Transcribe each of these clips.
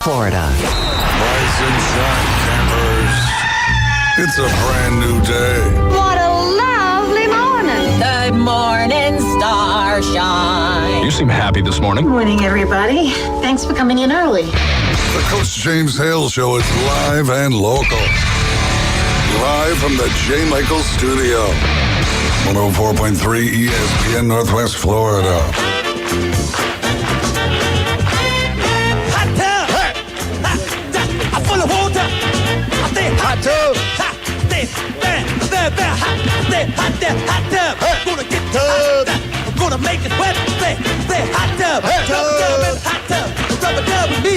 Florida. Rise and shine, campers. It's a brand new day. What a lovely morning. Good morning, starshine. You seem happy this morning. Good morning, everybody. Thanks for coming in early. The Coach James Hale Show is live and local. Live from the J. Michael Studio. 104.3 ESPN Northwest Florida. Hot tub! I'm full of water! I stay hot tub! Stay there, hot, stay hot tub! Gonna get tub! I'm gonna make it wet! Stay hot tub! Hot tub! Rubber dub with me!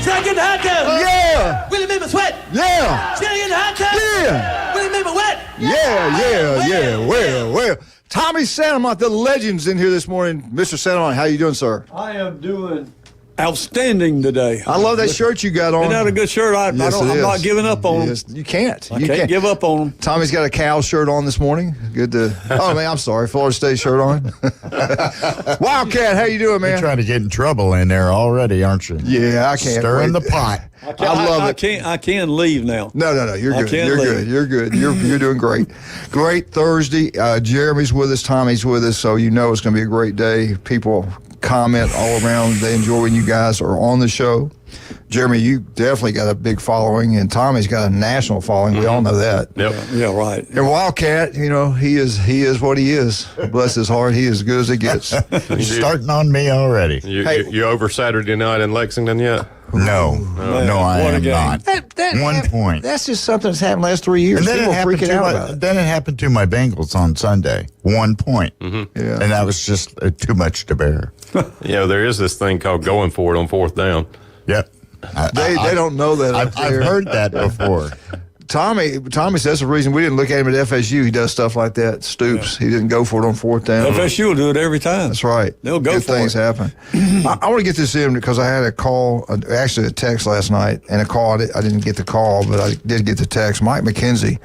Should I get in the hot tub? Yeah! Will it make me sweat? Yeah! Should I get in the hot tub? Yeah! Will it make me wet? Yeah. Well. Tommy Santamont, the legend's in here this morning. Mr. Santamont, how you doing, sir? I am doing outstanding today. I love that shirt you got on. Isn't that a good shirt? I'm not giving up on them. Yes, you can't. I can't give up on them. Tommy's got a Cal shirt on this morning. Good to. Oh man, I'm sorry. Florida State shirt on. Wildcat, how you doing, man? You're trying to get in trouble in there already, aren't you? Yeah, I can't. Stirring the pot. I love it. I can leave now. No. You're good. You're good. You're doing great. Great Thursday. Jeremy's with us. Tommy's with us. So you know it's going to be a great day. People comment all around. They enjoy when you guys are on the show. Jeremy, you definitely got a big following, and Tommy's got a national following. We all know that. Yep. Yeah, right. And Wildcat, you know, he is what he is. Bless his heart, he is as good as it gets. You're starting on me already. You over Saturday night in Lexington yet? No, I am not. 1 point. That's just something that's happened the last 3 years. And then People freaking out about it. Then it happened to my Bengals on Sunday. 1 point. Mm-hmm. Yeah. And that was just too much to bear. There is this thing called going for it on fourth down. Yep. They don't know that. I've heard that before. Tommy says the reason we didn't look at him at FSU. He does stuff like that. Stoops. Yeah. He didn't go for it on fourth down. FSU will do it every time. That's right. They'll go Good for things it. happen. I want to get this in because I had a call, actually a text last night, and a call. I didn't get the call, but I did get the text. Mike McKenzie,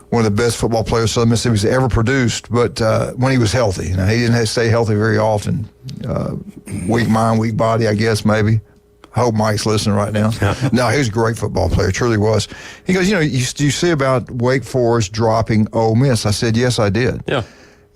one of the best football players Southern Mississippi's ever produced, but when he was healthy. Now, he didn't have to stay healthy very often. Weak mind, weak body, I guess, maybe. I hope Mike's listening right now. No, he was a great football player, truly was. He goes, you see about Wake Forest dropping Ole Miss? I said, yes, I did. Yeah.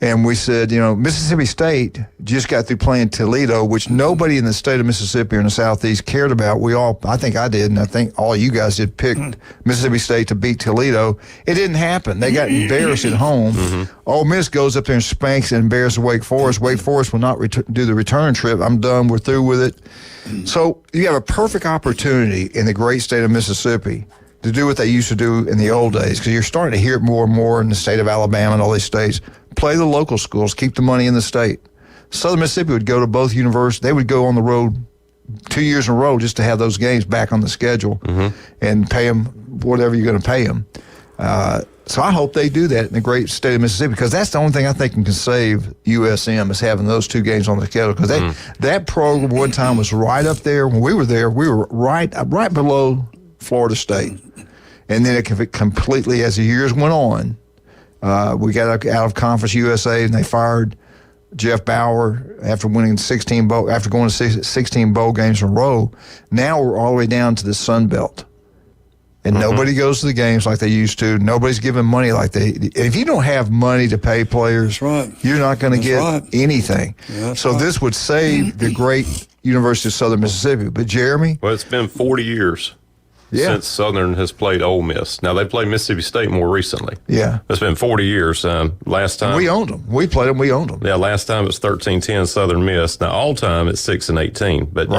And we said, Mississippi State just got through playing Toledo, which nobody in the state of Mississippi or in the Southeast cared about. I think I did, and I think all you guys did, picked Mississippi State to beat Toledo. It didn't happen. They got embarrassed at home. Mm-hmm. Ole Miss goes up there and spanks and embarrasses Wake Forest. Wake Forest will not do the return trip. I'm done. We're through with it. So you have a perfect opportunity in the great state of Mississippi to do what they used to do in the old days, because you're starting to hear it more and more in the state of Alabama and all these states. Play the local schools, keep the money in the state. Southern Mississippi would go to both universities. They would go on the road 2 years in a row just to have those games back on the schedule and pay them whatever you're going to pay them. So I hope they do that in the great state of Mississippi, because that's the only thing I think can save USM is having those 2 games on the schedule. Because that program one time was right up there. When we were there, we were right below Florida State. And then it completely, as the years went on, we got out of Conference USA, and they fired Jeff Bauer after winning after going to 16 bowl games in a row. Now we're all the way down to the Sun Belt. And nobody goes to the games like they used to. Nobody's giving money like if you don't have money to pay players, you're not going to get anything. Yeah, so this would save the great University of Southern Mississippi. But Jeremy? Well, it's been 40 years since Southern has played Ole Miss. Now, they played Mississippi State more recently. Yeah. It's been 40 years. Last time. And we owned them. We played them. We owned them. Yeah, last time it was 13-10 Southern Miss. Now, all time it's 6-18. But,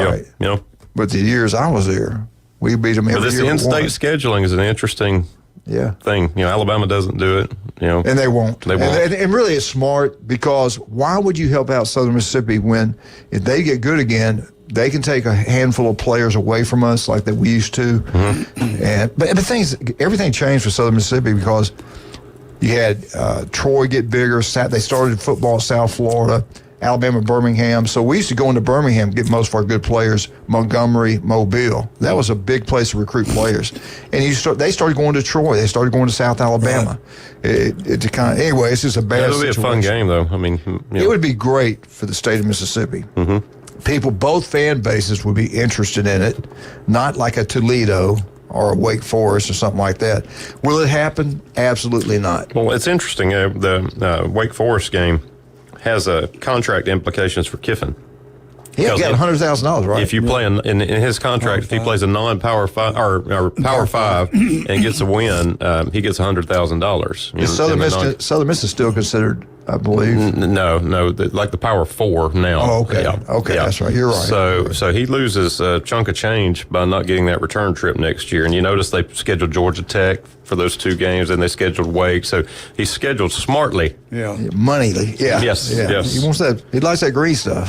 But the years I was there, we beat them every year. But this in-state scheduling is an interesting thing. Alabama doesn't do it. And they won't. They won't. And really it's smart, because why would you help out Southern Mississippi when if they get good again, they can take a handful of players away from us like that we used to. But everything changed for Southern Mississippi because you had Troy get bigger. They started football in South Florida. Alabama, Birmingham. So we used to go into Birmingham, get most of our good players, Montgomery, Mobile. That was a big place to recruit players. And they started going to Troy. They started going to South Alabama. Anyway, it's just a bad situation. It would be a fun game, though. It would be great for the state of Mississippi. both fan bases would be interested in it, not like a Toledo or a Wake Forest or something like that. Will it happen? Absolutely not. Well, it's interesting. The Wake Forest game has contract implications for Kiffin. He got $100,000, right? If you play in his contract, if he plays a non-power five or power five and gets a win, he gets $100,000. Southern Miss is still considered, I believe. No, like the power four now. Oh, okay. Yeah. Okay, yeah. That's right. You're right. So he loses a chunk of change by not getting that return trip next year. And you notice they scheduled Georgia Tech for those 2 games, and they scheduled Wake. So he's scheduled smartly. Yeah. Moneyly. Yeah. Yes. Yeah. Yes. He wants that. He likes that green stuff.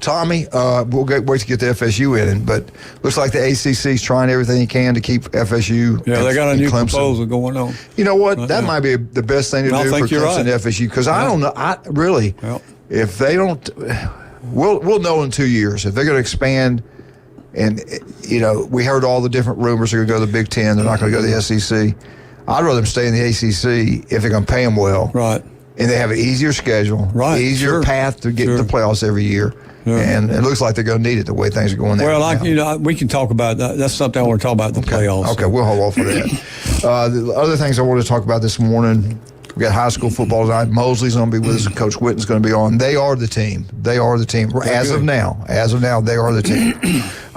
Tommy, we'll wait to get the FSU in, but looks like the ACC's trying everything he can to keep FSU. Yeah, they got a new Clemson. proposal going on. You know what? That might be the best thing to do for Clemson and FSU, because I don't know. I really, if they don't, we'll know in 2 years if they're going to expand. And, we heard all the different rumors they're going to go to the Big Ten. They're not going to go to the SEC. I'd rather them stay in the ACC if they're going to pay them well. Right. And they have an easier schedule, easier path to get to the playoffs every year. Yeah. And it looks like they're going to need it the way things are going there. Well, we can talk about that. That's something I want to talk about, the playoffs. Okay, we'll hold off for that. The other things I wanted to talk about this morning, we got high school football tonight. Mosley's going to be with us, and Coach Whitten's going to be on. They are the team. As of now, they are the team.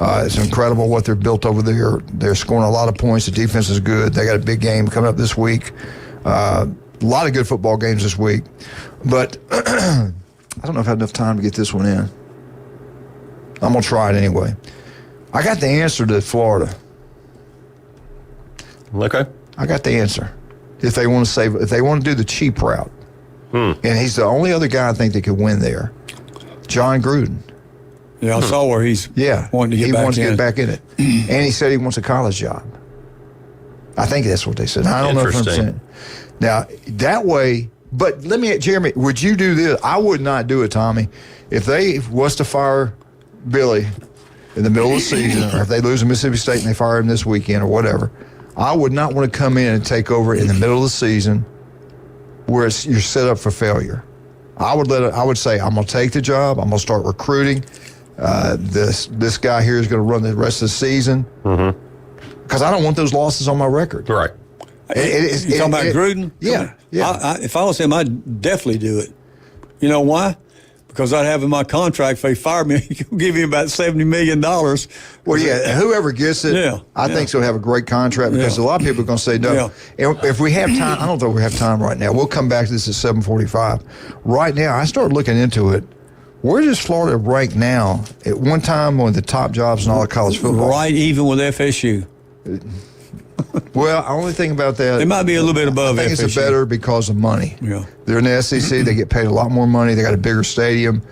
It's incredible what they're built over there. They're scoring a lot of points. The defense is good. They got a big game coming up this week. A lot of good football games this week. But I don't know if I have enough time to get this one in. I'm going to try it anyway. I got the answer to Florida. Okay. I got the answer. If they want to do the cheap route. And he's the only other guy I think that could win there. John Gruden. Yeah, I saw where he's wanting to get back in. He wants to get back in it. And he said he wants a college job. I think that's what they said. I don't know if 100%. Now, that way, but let me, Jeremy, would you do this? I would not do it, Tommy. If they was to fire Billy in the middle of the season, or if they lose to Mississippi State and they fire him this weekend or whatever, I would not want to come in and take over in the middle of the season where you're set up for failure. I would say, I'm going to take the job. I'm going to start recruiting. This guy here is going to run the rest of the season. Because I don't want those losses on my record. Right. You talking about Gruden? Yeah. If I was him, I'd definitely do it. You know why? Because I'd have in my contract, if they fire me, he'll give me about $70 million. Well, yeah, whoever gets it, I think he'll have a great contract, because a lot of people are going to say no. Yeah. And if we have time, I don't think we have time right now. We'll come back to this at 7:45. Right now, I started looking into it. Where does Florida rank now? At one time, one of the top jobs in all of college football. Right even with FSU. Well, the only thing about that, it might be a little bit above FSU. I think it's better because of money. Yeah. They're in the SEC. They get paid a lot more money. They got a bigger stadium.